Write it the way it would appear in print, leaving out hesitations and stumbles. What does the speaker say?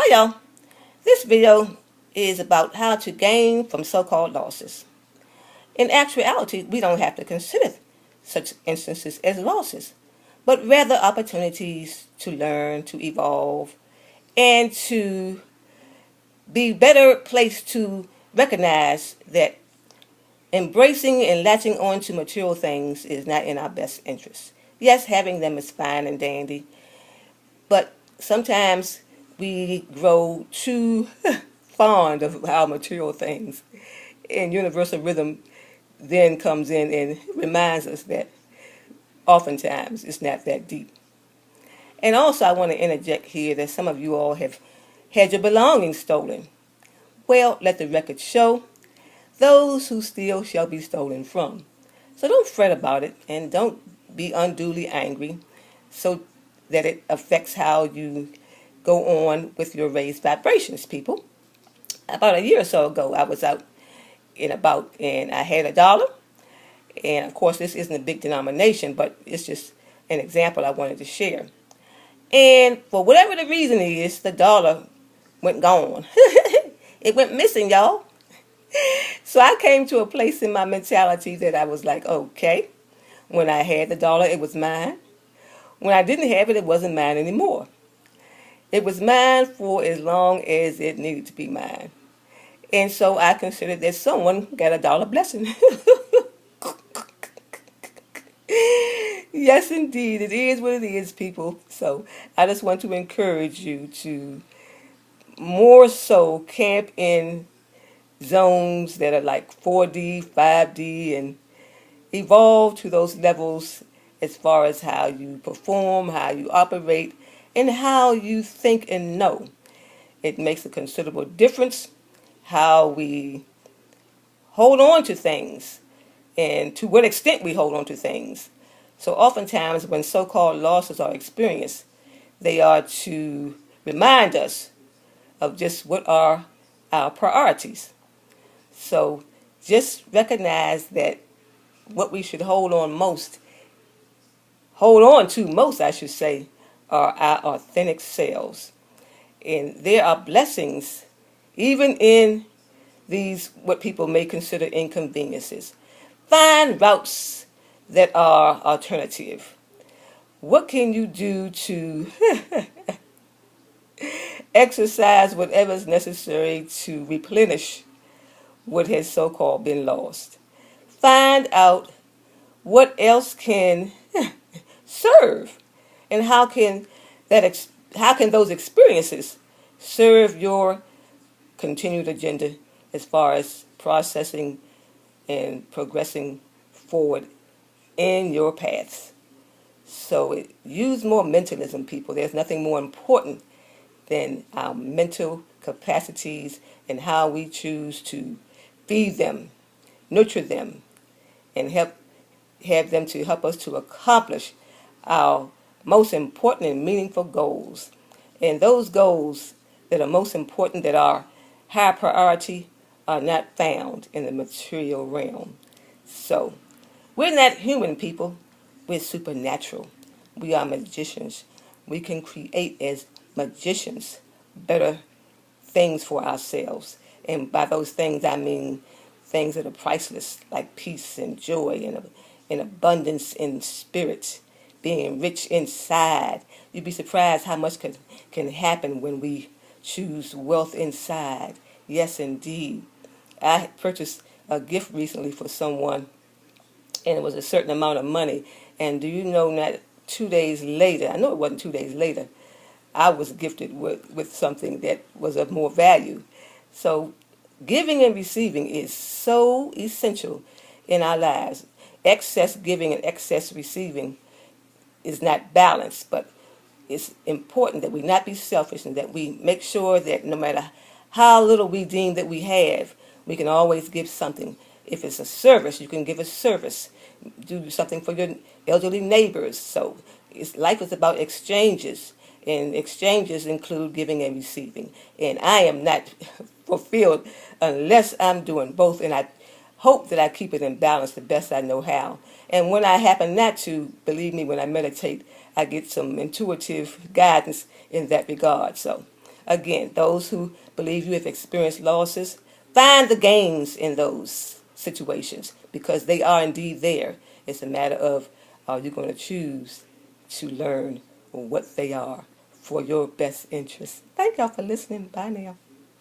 Hi y'all. This video is about how to gain from so-called losses. In actuality, we don't have to consider such instances as losses, but rather opportunities to learn, to evolve, and to be better placed to recognize that embracing and latching on to material things is not in our best interest. Yes, having them is fine and dandy, but sometimes we grow too fond of our material things. And universal rhythm then comes in and reminds us that oftentimes it's not that deep. And also, I want to interject here that some of you all have had your belongings stolen. Well, let the record show those who steal shall be stolen from. So don't fret about it and don't be unduly angry so that it affects how you go on with your raised vibrations, people. About a year or so ago, I was out and I had $1. And of course, this isn't a big denomination, but it's just an example I wanted to share. And for whatever the reason is, the dollar went gone. It went missing, y'all. So I came to a place in my mentality that I was like, okay, when I had the dollar, it was mine. When I didn't have it, it wasn't mine anymore. It was mine for as long as it needed to be mine. And so I considered that someone got a dollar blessing. Yes, indeed. It is what it is, people. So I just want to encourage you to more so camp in zones that are like 4D, 5D, and evolve to those levels as far as how you perform, how you operate, and how you think and know. It makes a considerable difference how we hold on to things and to what extent we hold on to things. So oftentimes when so-called losses are experienced, they are to remind us of just what are our priorities. So just recognize that what we should hold on to most, I should say, are our authentic selves. And there are blessings even in these, what people may consider inconveniences. Find routes that are alternative. What can you do to exercise whatever is necessary to replenish what has so-called been lost? Find out what else can serve, and how can those experiences serve your continued agenda as far as processing and progressing forward in your paths. So use more mentalism, people. There's nothing more important than our mental capacities and how we choose to feed them, nurture them, and have them to help us to accomplish our most important and meaningful goals. And those goals that are most important, that are high priority, are not found in the material realm. So we're not human, people. We're supernatural. We are magicians. We can create as magicians better things for ourselves. And by those things, I mean things that are priceless, like peace and joy and abundance in spirit, being rich inside. You'd be surprised how much can happen when we choose wealth inside. Yes, indeed. I purchased a gift recently for someone, and it was a certain amount of money. And do you know that 2 days later, I know it wasn't 2 days later, I was gifted with something that was of more value. So giving and receiving is so essential in our lives. Excess giving and excess receiving is not balanced, but it's important that we not be selfish and that we make sure that no matter how little we deem that we have, we can always give something. If it's a service, you can give a service. Do something for your elderly neighbors. So life is about exchanges, and exchanges include giving and receiving. And I am not fulfilled unless I'm doing both, and I hope that I keep it in balance the best I know how. And when I happen not to, believe me, when I meditate, I get some intuitive guidance in that regard. So Again, those who believe you have experienced losses, find the gains in those situations because they are indeed there. It's a matter of are you going to choose to learn what they are for your best interest. Thank y'all for listening. Bye now.